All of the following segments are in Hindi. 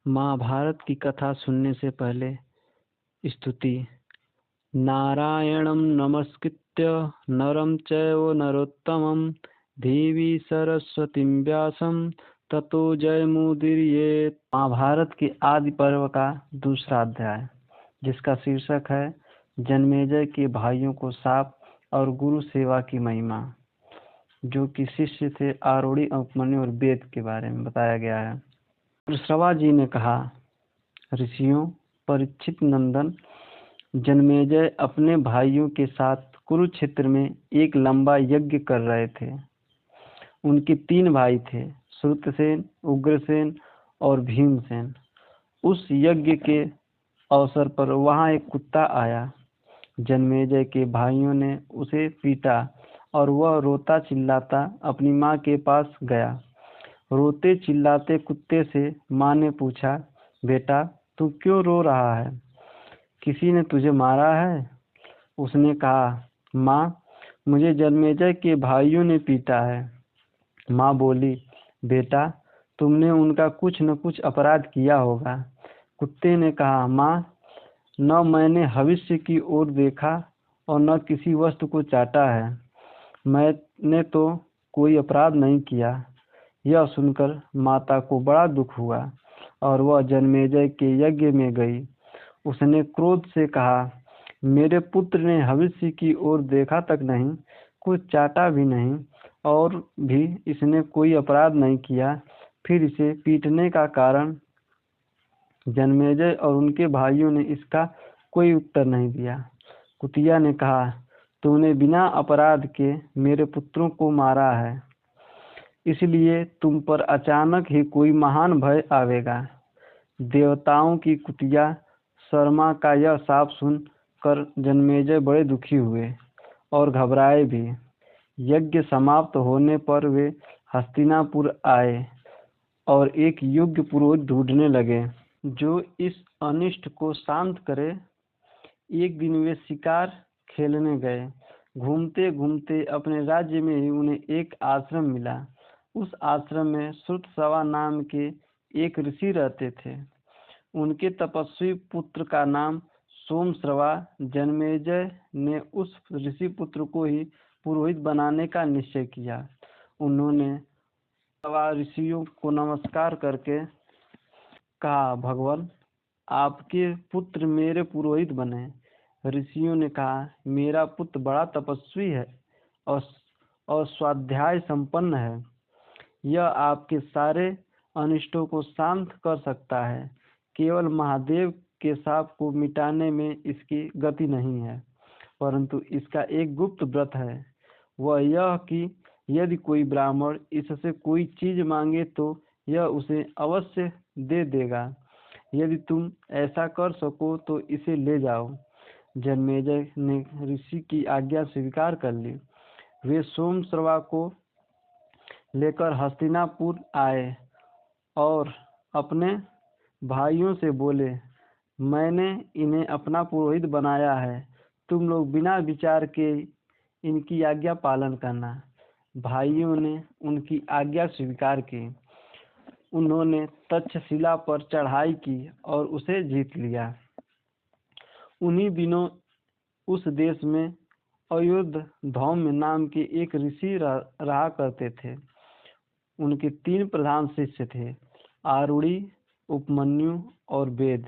महाभारत की कथा सुनने से पहले स्तुति। नारायणं नमस्कृत्य नरं चैव नरोत्तमं देवी सरस्वतीं व्यासं ततो जयमुदीरयेत्। महाभारत के आदि पर्व का दूसरा अध्याय, जिसका शीर्षक है जन्मेजय के भाइयों को शाप और गुरु सेवा की महिमा, जो कि शिष्य थे आरूढ़ी, उपमन्यु और वेद के बारे में बताया गया है। श्रवा जी ने कहा, ऋषियों, परीक्षित नंदन जन्मेजय अपने भाइयों के साथ कुरुक्षेत्र में एक लंबा यज्ञ कर रहे थे। उनके 3 भाई थे, श्रुतसेन, उग्रसेन और भीमसेन। उस यज्ञ के अवसर पर वहां एक कुत्ता आया। जन्मेजय के भाइयों ने उसे पीटा और वह रोता चिल्लाता अपनी माँ के पास गया। रोते चिल्लाते कुत्ते से माँ ने पूछा, बेटा तू क्यों रो रहा है? किसी ने तुझे मारा है? उसने कहा, माँ, मुझे जन्मेजय के भाइयों ने पीटा है। माँ बोली, बेटा तुमने उनका कुछ न कुछ अपराध किया होगा। कुत्ते ने कहा, माँ, न मैंने भविष्य की ओर देखा और न किसी वस्तु को चाटा है। मैंने तो कोई अपराध नहीं किया। यह सुनकर माता को बड़ा दुख हुआ और वह जन्मेजय के यज्ञ में गई। उसने क्रोध से कहा, मेरे पुत्र ने भविष्य की ओर देखा तक नहीं, कुछ चाटा भी नहीं, और भी इसने कोई अपराध नहीं किया, फिर इसे पीटने का कारण? जन्मेजय और उनके भाइयों ने इसका कोई उत्तर नहीं दिया। कुतिया ने कहा, तूने बिना अपराध के मेरे पुत्रों को मारा है, इसलिए तुम पर अचानक ही कोई महान भय आवेगा। देवताओं की कुतिया शर्मा का यह शाप सुनकर जन्मेजय बड़े दुखी हुए और घबराए भी। यज्ञ समाप्त होने पर वे हस्तिनापुर आए और एक योग्य पुरोहित ढूंढने लगे जो इस अनिष्ट को शांत करे। एक दिन वे शिकार खेलने गए। घूमते घूमते अपने राज्य में ही उन्हें एक आश्रम मिला। उस आश्रम में श्रुतसवा नाम के एक ऋषि रहते थे। उनके तपस्वी पुत्र का नाम सोमश्रवा। जन्मेजय ने उस ऋषि पुत्र को ही पुरोहित बनाने का निश्चय किया। उन्होंने सवा ऋषियों को नमस्कार करके कहा, भगवान, आपके पुत्र मेरे पुरोहित बने। ऋषियों ने कहा, मेरा पुत्र बड़ा तपस्वी है और स्वाध्याय संपन्न है। यह आपके सारे अनिष्टों को शांत कर सकता है। केवल महादेव के शाप को मिटाने में इसकी गति नहीं है, परंतु इसका एक गुप्त व्रत है। वह यह कि यदि कोई ब्राह्मण इससे कोई चीज मांगे तो यह उसे अवश्य दे देगा। यदि तुम ऐसा कर सको तो इसे ले जाओ। जन्मेजय ने ऋषि की आज्ञा स्वीकार कर ली। वे सोमश्रवा को लेकर हस्तिनापुर आए और अपने भाइयों से बोले, मैंने इन्हें अपना पुरोहित बनाया है, तुम लोग बिना विचार के इनकी आज्ञा पालन करना। भाइयों ने उनकी आज्ञा स्वीकार की। उन्होंने तक्षशिला पर चढ़ाई की और उसे जीत लिया। उन्हीं दिनों उस देश में अयोध्य धौम्य नाम के एक ऋषि रहा करते थे। उनके 3 प्रधान शिष्य थे, आरूढ़ी, उपमन्यु और वेद।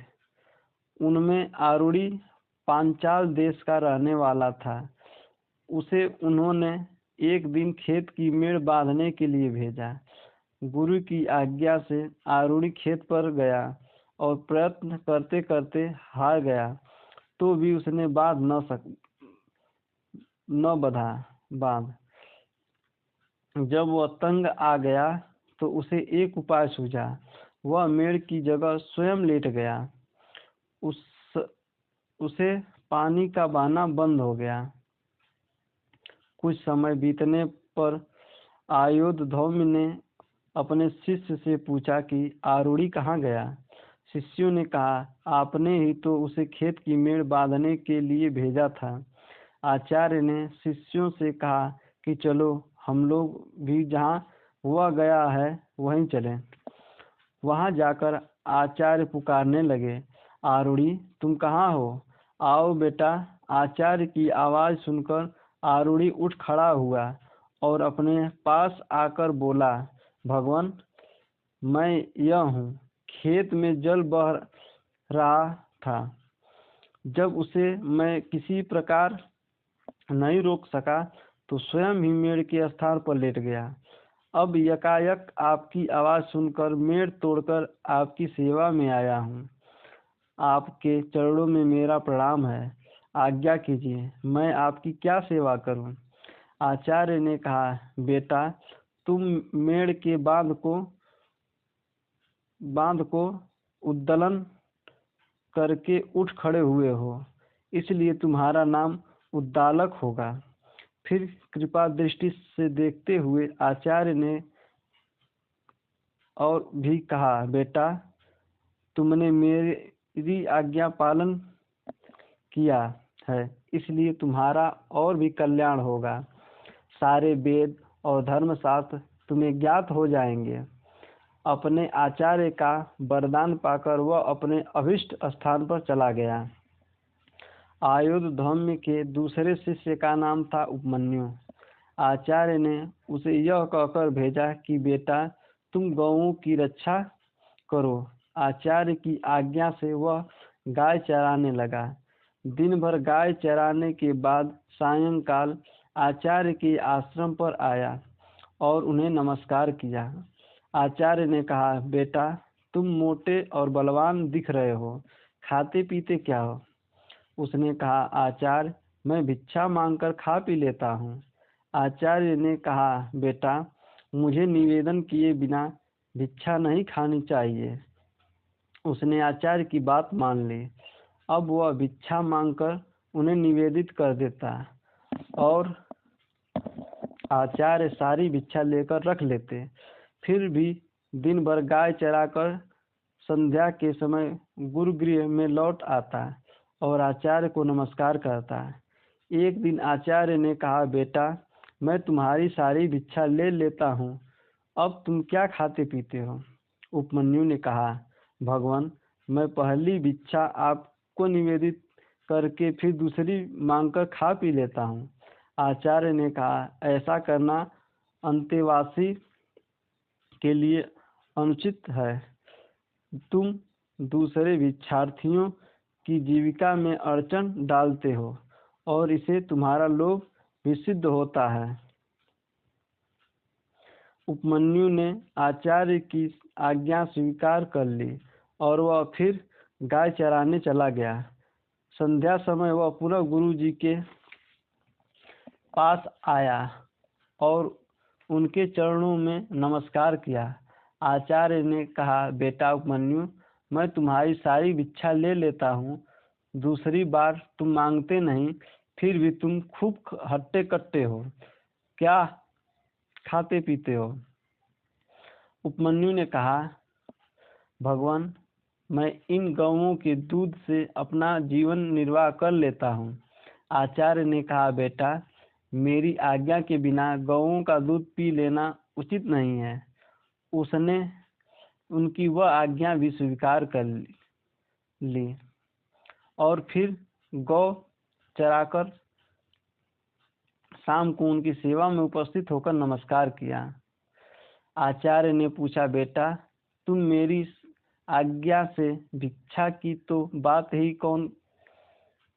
उनमें आरूढ़ी पांचाल देश का रहने वाला था। उसे उन्होंने एक दिन खेत की मेड़ बांधने के लिए भेजा। गुरु की आज्ञा से आरूढ़ी खेत पर गया और प्रयत्न करते करते हार गया, तो भी उसने बांध। जब वह तंग आ गया तो उसे एक उपाय सूझा। वह मेड़ की जगह स्वयं लेट गया। उसे पानी का बहाना बंद हो गया। कुछ समय बीतने पर अयोध्य धौम्य ने अपने शिष्य से पूछा कि आरूढ़ी कहाँ गया। शिष्यों ने कहा, आपने ही तो उसे खेत की मेड़ बांधने के लिए भेजा था। आचार्य ने शिष्यों से कहा कि चलो हम लोग भी जहाँ वह गया है वहीं चलें। वहां जाकर आचार्य पुकारने लगे, आरूढ़ी तुम कहाँ हो? आओ बेटा। आचार्य की आवाज़ सुनकर आरूढ़ी उठ खड़ा हुआ और अपने पास आकर बोला, भगवान मैं यह हूँ। खेत में जल बह रहा था, जब उसे मैं किसी प्रकार नहीं रोक सका तो स्वयं ही मेड़ के स्थान पर लेट गया। अब यकायक आपकी आवाज़ सुनकर मेड़ तोड़कर आपकी सेवा में आया हूँ। आपके चरणों में मेरा प्रणाम है, आज्ञा कीजिए मैं आपकी क्या सेवा करूं? आचार्य ने कहा, बेटा तुम मेड़ के बांध को उद्दोलन करके उठ खड़े हुए हो, इसलिए तुम्हारा नाम उद्दालक होगा। फिर कृपा दृष्टि से देखते हुए आचार्य ने और भी कहा, बेटा तुमने मेरी आज्ञा पालन किया है, इसलिए तुम्हारा और भी कल्याण होगा। सारे वेद और धर्मशास्त्र तुम्हें ज्ञात हो जाएंगे। अपने आचार्य का वरदान पाकर वह अपने अभिष्ट स्थान पर चला गया। आयुर्धौम्य के दूसरे शिष्य का नाम था उपमन्यु। आचार्य ने उसे यह कहकर भेजा कि बेटा तुम गौओं की रक्षा करो। आचार्य की आज्ञा से वह गाय चराने लगा। दिन भर गाय चराने के बाद सायंकाल आचार्य के आश्रम पर आया और उन्हें नमस्कार किया। आचार्य ने कहा, बेटा तुम मोटे और बलवान दिख रहे हो, खाते पीते क्या हो? उसने कहा, आचार्य मैं भिक्षा मांगकर खा पी लेता हूँ। आचार्य ने कहा, बेटा मुझे निवेदन किए बिना भिक्षा नहीं खानी चाहिए। उसने आचार्य की बात मान ली। अब वह भिक्षा मांगकर उन्हें निवेदित कर देता और आचार्य सारी भिक्षा लेकर रख लेते। फिर भी दिन भर गाय चराकर संध्या के समय गुरुगृह में लौट आता और आचार्य को नमस्कार करता। एक दिन आचार्य ने कहा, बेटा मैं तुम्हारी सारी भिक्षा ले लेता हूँ, अब तुम क्या खाते पीते हो? उपमन्यु ने कहा, भगवान मैं पहली भिक्षा आपको निवेदित करके फिर दूसरी मांगकर खा पी लेता हूँ। आचार्य ने कहा, ऐसा करना अंतेवासी के लिए अनुचित है। तुम दूसरे भिक्षार्थियों की जीविका में अड़चन डालते हो और इससे तुम्हारा लोभ भी सिद्ध होता है। उपमन्यु ने आचार्य की आज्ञा स्वीकार कर ली और वह फिर गाय चराने चला गया। संध्या समय वह पुनः गुरु जी के पास आया और उनके चरणों में नमस्कार किया। आचार्य ने कहा, बेटा उपमन्यु मैं तुम्हारी सारी भिक्षा ले लेता हूँ, दूसरी बार तुम मांगते नहीं, फिर भी तुम खूब हट्टे कट्टे हो, क्या खाते पीते हो? उपमन्यु ने कहा, भगवान मैं इन गौओं के दूध से अपना जीवन निर्वाह कर लेता हूँ। आचार्य ने कहा, बेटा मेरी आज्ञा के बिना गौओं का दूध पी लेना उचित नहीं है। उसने उनकी वह आज्ञा भी स्वीकार कर ली और फिर गौ चराकर शाम को उनकी सेवा में उपस्थित होकर नमस्कार किया। आचार्य ने पूछा, बेटा तुम मेरी आज्ञा से भिक्षा की तो बात ही कौन,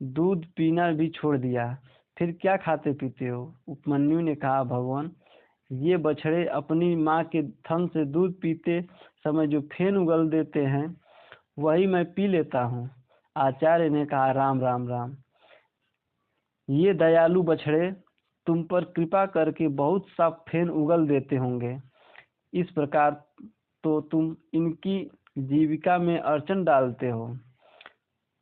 दूध पीना भी छोड़ दिया, फिर क्या खाते पीते हो? उपमन्यु ने कहा, भगवान ये बछड़े अपनी माँ के थन से दूध पीते समय जो फेन उगल देते हैं वही मैं पी लेता हूँ। आचार्य ने कहा, राम राम राम, ये दयालु बछड़े तुम पर कृपा करके बहुत सा फेन उगल देते होंगे, इस प्रकार तो तुम इनकी जीविका में अड़चन डालते हो,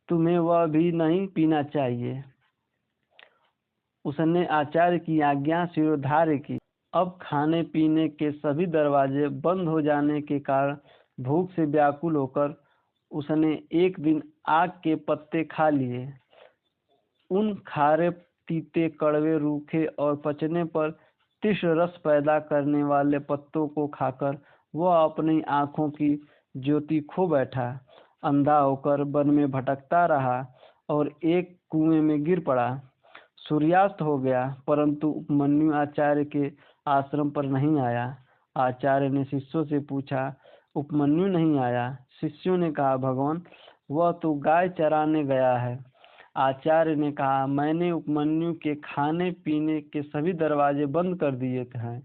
तुम्हें वह भी नहीं पीना चाहिए। उसने आचार्य की आज्ञा शिरोधार्य की। अब खाने पीने के सभी दरवाजे बंद हो जाने के कारण भूख से व्याकुल होकर उसने एक दिन आग के पत्ते खा लिए। उन खारे तीते कड़वे रूखे और पचने पर तीव्र रस पैदा करने वाले पत्तों को खाकर वह अपनी आँखों की ज्योति खो बैठा, अंधा होकर वन में भटकता रहा और एक कुएं में गिर पड़ा। सूर्यास्त हो गया, परंतु उपमन्यु आचार्य के आश्रम पर नहीं आया। आचार्य ने शिष्यों से पूछा, उपमन्यु नहीं आया? शिष्यों ने कहा, भगवान, वह तो गाय चराने गया है। आचार्य ने कहा, मैंने उपमन्यु के खाने पीने के सभी दरवाजे बंद कर दिए हैं,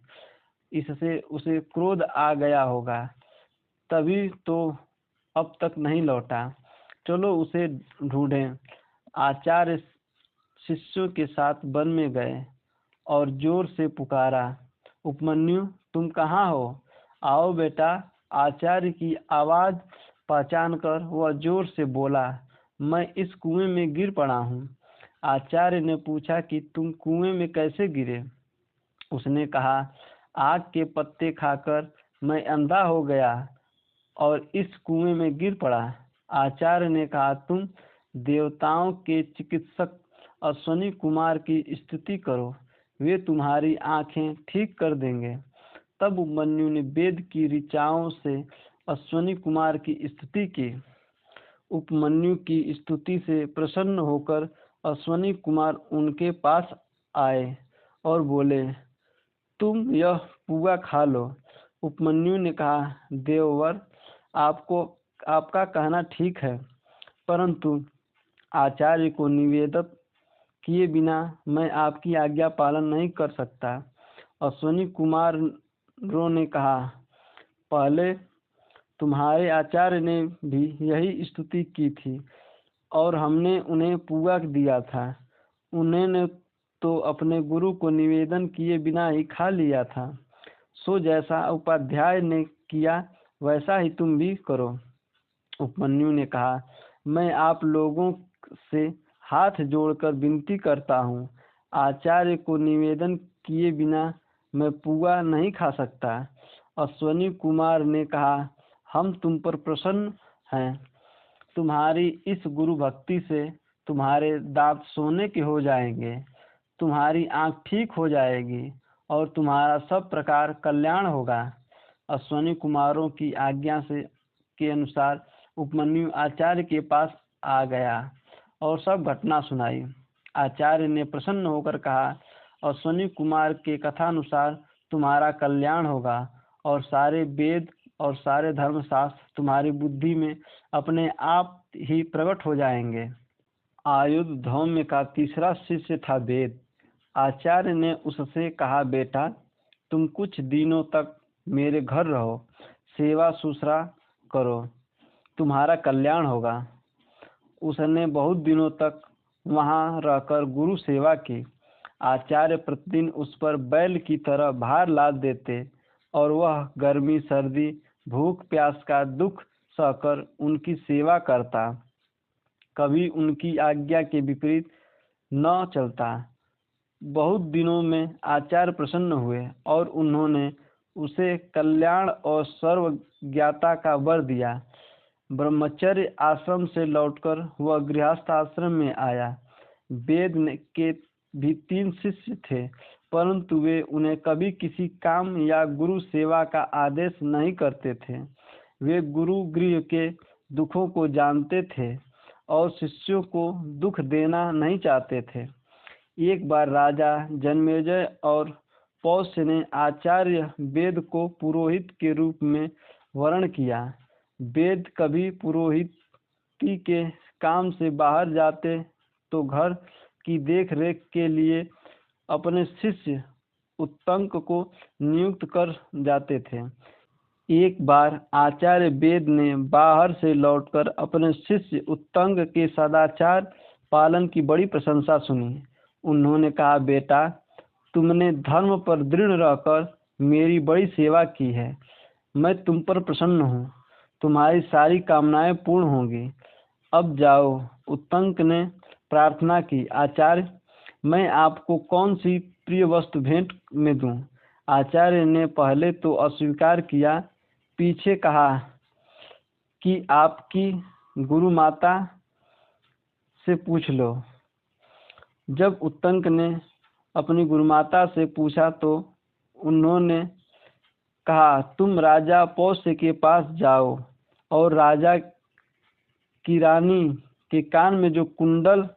इससे उसे क्रोध आ गया होगा, तभी तो अब तक नहीं लौटा। चलो उसे ढूंढें। आचार्य शिष्यों के साथ वन में गए और जोर से पुकारा, उपमन्यु, तुम कहाँ हो? आओ बेटा। आचार्य की आवाज पहचान कर वह जोर से बोला, मैं इस कुएं में गिर पड़ा हूँ। आचार्य ने पूछा कि तुम कुएं में कैसे गिरे? उसने कहा, आग के पत्ते खाकर मैं अंधा हो गया और इस कुएं में गिर पड़ा। आचार्य ने कहा, तुम देवताओं के चिकित्सक अश्वनी कुमार की स्तुति करो, वे तुम्हारी आंखें ठीक कर देंगे। तब उपमन्यु ने वेद की ऋचाओं से अश्वनी कुमार की स्तुति की। उपमन्यु की स्तुति से प्रसन्न होकर अश्वनी कुमार उनके पास आए और बोले, तुम यह पुआ खा लो। उपमन्यु ने कहा, देववर, आपका कहना ठीक है, परंतु आचार्य को निवेदित किए बिना मैं आपकी आज्ञा पालन नहीं कर सकता। अश्वनी कुमारों ने कहा, पहले तुम्हारे आचार्य ने भी यही स्तुति की थी और हमने उन्हें पुआ दिया था। उन्होंने तो अपने गुरु को निवेदन किए बिना ही खा लिया था। सो जैसा उपाध्याय ने किया वैसा ही तुम भी करो। उपमन्यु ने कहा, मैं आप लोगों से हाथ जोड़कर विनती करता हूँ, आचार्य को निवेदन किए बिना मैं पुआ नहीं खा सकता। अश्वनी कुमार ने कहा, हम तुम पर प्रसन्न हैं। तुम्हारी इस गुरु भक्ति से तुम्हारे दांत सोने के हो जाएंगे, तुम्हारी आंख ठीक हो जाएगी और तुम्हारा सब प्रकार कल्याण होगा। अश्वनी कुमारों की आज्ञा से के अनुसार उपमन्यु आचार्य के पास आ गया और सब घटना सुनाई। आचार्य ने प्रसन्न होकर कहा, अश्वनी कुमार के कथानुसार तुम्हारा कल्याण होगा और सारे वेद और सारे धर्मशास्त्र तुम्हारी बुद्धि में अपने आप ही प्रकट हो जाएंगे। आयुध धौम्य का तीसरा शिष्य था वेद। आचार्य ने उससे कहा, बेटा, तुम कुछ दिनों तक मेरे घर रहो, सेवा शुश्रा करो, तुम्हारा कल्याण होगा। उसने बहुत दिनों तक वहां रहकर गुरु सेवा की। आचार्य प्रतिदिन उस पर बैल की तरह भार लाद देते और वह गर्मी सर्दी भूख प्यास का दुख सहकर उनकी सेवा करता, कभी उनकी आज्ञा के विपरीत न चलता। बहुत दिनों में आचार्य प्रसन्न हुए और उन्होंने उसे कल्याण और सर्वज्ञता का वर दिया। ब्रह्मचर्य आश्रम से लौटकर वह गृहस्थ आश्रम में आया। वेद के भी 3 शिष्य थे, परंतु वे उन्हें कभी किसी काम या गुरु सेवा का आदेश नहीं करते थे। वे गुरु गृह के दुखों को जानते थे और शिष्यों को दुख देना नहीं चाहते थे। एक बार राजा जन्मेजय और पौष्य ने आचार्य वेद को पुरोहित के रूप में वर्ण किया। वेद कभी पुरोहिती के काम से बाहर जाते तो घर की देख रेख के लिए अपने शिष्य उत्तंक को नियुक्त कर जाते थे। एक बार आचार्य वेद ने बाहर से लौटकर अपने शिष्य उत्तंक के सदाचार पालन की बड़ी प्रशंसा सुनी। उन्होंने कहा, बेटा, तुमने धर्म पर दृढ़ रहकर मेरी बड़ी सेवा की है। मैं तुम पर प्रसन्न हूँ, तुम्हारी सारी कामनाएं पूर्ण होंगी। अब जाओ। उत्तंक ने प्रार्थना की, आचार्य, मैं आपको कौन सी प्रिय वस्तु भेंट में दूं? आचार्य ने पहले तो अस्वीकार किया, पीछे कहा कि आपकी गुरु माता से पूछ लो। जब उत्तंक ने अपनी गुरुमाता से पूछा तो उन्होंने कहा, तुम राजा पौष्य के पास जाओ और राजा की रानी के कान में जो कुंडल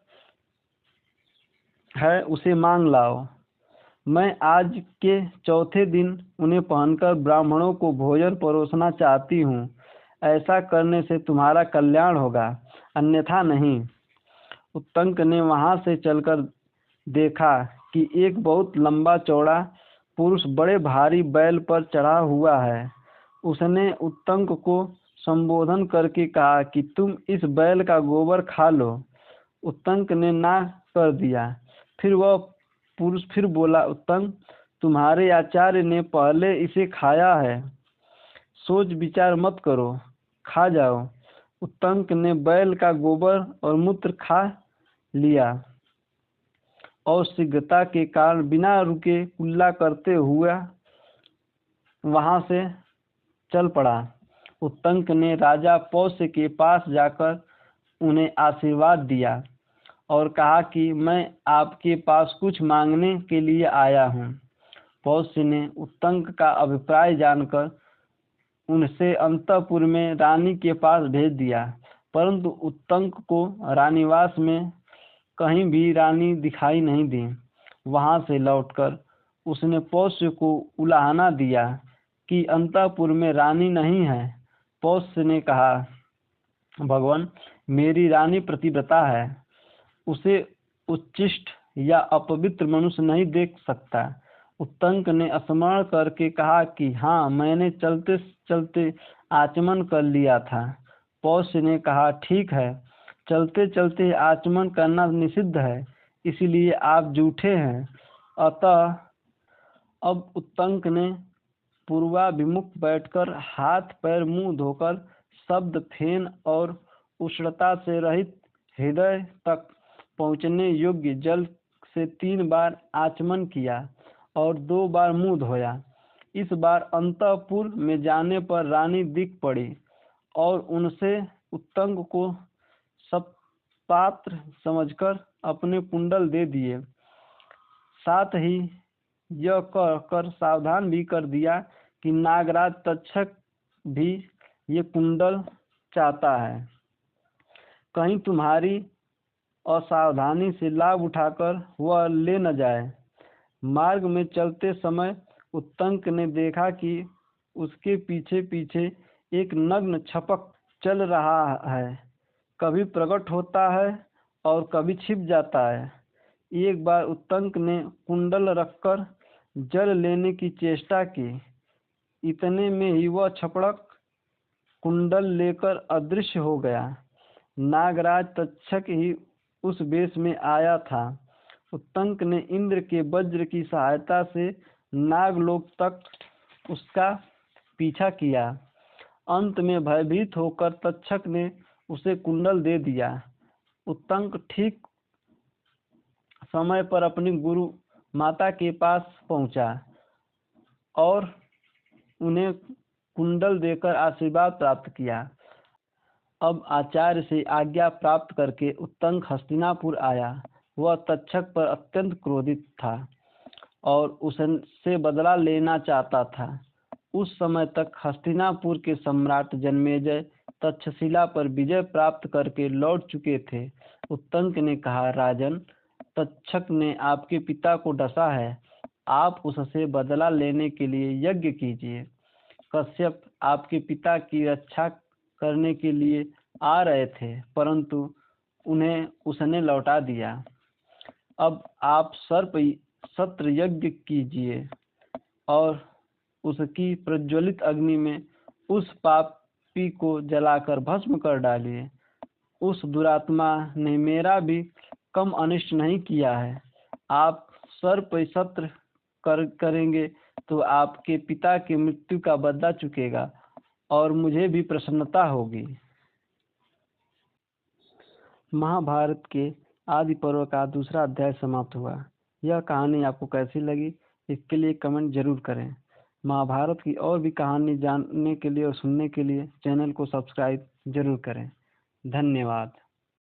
है उसे मांग लाओ। मैं आज के चौथे दिन उन्हें पहनकर ब्राह्मणों को भोजन परोसना चाहती हूँ। ऐसा करने से तुम्हारा कल्याण होगा, अन्यथा नहीं। उत्तंक ने वहां से चलकर देखा कि एक बहुत लंबा चौड़ा पुरुष बड़े भारी बैल पर चढ़ा हुआ है। उसने उत्तंक को संबोधन करके कहा कि तुम इस बैल का गोबर खा लो। उत्तंक ने ना कर दिया। फिर वह पुरुष फिर बोला, उत्तंक, तुम्हारे आचार्य ने पहले इसे खाया है, सोच विचार मत करो, खा जाओ। उत्तंक ने बैल का गोबर और मूत्र खा लिया और शीघ्रता के कारण बिना रुके कुल्ला करते हुए वहां से चल पड़ा। उत्तंक ने राजा पौष्य के पास जाकर उन्हें आशीर्वाद दिया और कहा कि मैं आपके पास कुछ मांगने के लिए आया हूँ। पौष्य ने उत्तंक का अभिप्राय जानकर उनसे अंतःपुर में रानी के पास भेज दिया, परंतु उत्तंक को रानीवास में कहीं भी रानी दिखाई नहीं दी। वहां से लौटकर उसने पौष्य को उलाहना दिया कि अंतःपुर में रानी नहीं है। पौष्य ने कहा, भगवान, मेरी रानी प्रतिव्रता है, उसे उच्छिष्ट या अपवित्र मनुष्य नहीं देख सकता। उत्तंक ने स्मरण करके कहा कि हाँ, मैंने चलते चलते आचमन कर लिया था। पौष्य ने कहा, ठीक है, चलते चलते आचमन करना निषिद्ध है, इसलिए आप झूठे हैं। अतः अब उत्तंक ने पूर्वाभिमुख बैठकर हाथ पैर मुंह धोकर शब्द फेन और उष्णता से रहित हृदय तक पहुँचने योग्य जल से 3 बार आचमन किया और 2 बार मुंह धोया। इस बार अंतःपुर में जाने पर रानी दिख पड़ी और उनसे उत्तंक को सत्पात्र समझकर अपने कुंडल दे दिए। साथ ही यह कर सावधान भी कर दिया कि नागराज तक्षक भी ये कुंडल चाहता है, कहीं तुम्हारी असावधानी से लाभ उठाकर वह ले न जाए। मार्ग में चलते समय उत्तंक ने देखा कि उसके पीछे पीछे एक नग्न छपक चल रहा है, कभी प्रकट होता है और कभी छिप जाता है। एक बार उत्तंक ने कुंडल रखकर जल लेने की चेष्टा की, इतने में ही वह छपड़क कुंडल लेकर अदृश्य हो गया। नागराज तक्षक ही उस वेश में आया था। उत्तंक ने इंद्र के वज्र की सहायता से नागलोक तक उसका पीछा किया। अंत में भयभीत होकर तक्षक ने उसे कुंडल दे दिया। उत्तंक ठीक समय पर अपनी गुरु माता के पास पहुंचा और उन्हें कुंडल देकर आशीर्वाद प्राप्त किया। अब आचार्य से आज्ञा प्राप्त करके उत्तंक हस्तिनापुर आया। वह तक्षक पर अत्यंत क्रोधित था और उससे बदला लेना चाहता था। उस समय तक हस्तिनापुर के सम्राट जन्मेजय तक्षशिला पर विजय प्राप्त करके लौट चुके थे। उत्तंक ने कहा, राजन, तक्षक ने आपके पिता को डसा है, आप उससे बदला लेने के लिए यज्ञ कीजिए। कश्यप आपके पिता की रक्षा करने के लिए आ रहे थे, परंतु उन्हें उसने लौटा दिया। अब आप सर्प सत्र यज्ञ कीजिए और उसकी प्रज्वलित अग्नि में उस पापी को जलाकर भस्म कर डालिए। उस दुरात्मा ने मेरा भी कम अनिष्ट नहीं किया है। आप सर्प सत्र करेंगे तो आपके पिता की मृत्यु का बदला चुकेगा और मुझे भी प्रसन्नता होगी। महाभारत के आदि पर्व का दूसरा अध्याय समाप्त हुआ। यह कहानी आपको कैसी लगी, इसके लिए कमेंट जरूर करें। महाभारत की और भी कहानी जानने के लिए और सुनने के लिए चैनल को सब्सक्राइब जरूर करें। धन्यवाद।